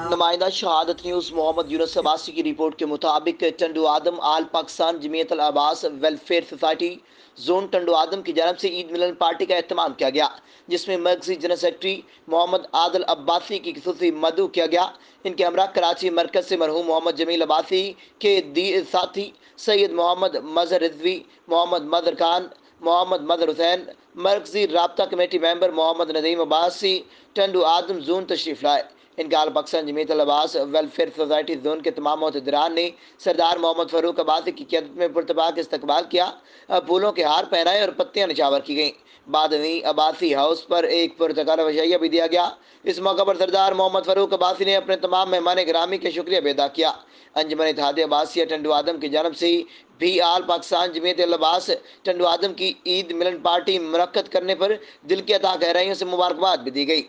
नुमाइंदा शहादत न्यूज़ मोहम्मद यूनुस अब्बासी की रिपोर्ट के मुताबिक Tando Adam all Pakistan Jamiat al Abbas welfare society zone Tando Adam की जानब से ईद मिलन पार्टी का एहतमाम किया गया, जिसमें मरकजी जनरल सेक्रेटरी मोहम्मद आदिल अब्बासी की खसूसी मदऊ किया गया। इनके हमरा कराची मरकज से मरहूम मोहम्मद जमील अब्बासी के दी साथी सैयद मोहम्मद मजहर रिजवी, मोहम्मद मदर खान, मोहम्मद मदर हुसैन, मरकजी राब्ता कमेटी मेंबर मोहम्मद नदीम अब्बासी टंडू आदम जोन तशरीफ लाए। इनका आल Pakistan Jamiat al Abbas welfare society zone के तमाम मोहतदरान ने सरदार मोहम्मद फ़ारूक अब्बासी की क़यादत में पुरतबाक इस्तकबाल किया। फूलों के हार पहनाए और पत्तियां निछावर की गईं। बाद में अब्बासी हाउस पर एक पुरतकार वशैया भी दिया गया। इस मौका पर सरदार मोहम्मद फ़ारूक अब्बासी ने अपने तमाम मेहमान गिरामी के शुक्रिया भी अदा किया। अंजुमन इत्तेहाद अब्बासिया टंडू आदम की जानब से भी आल पाकिस्तान जमीयत अल अब्बास टंडू आदम की ईद मिलन पार्टी मुनक्कद करने पर दिल की अता गहराइयों से मुबारकबाद भी दी गई।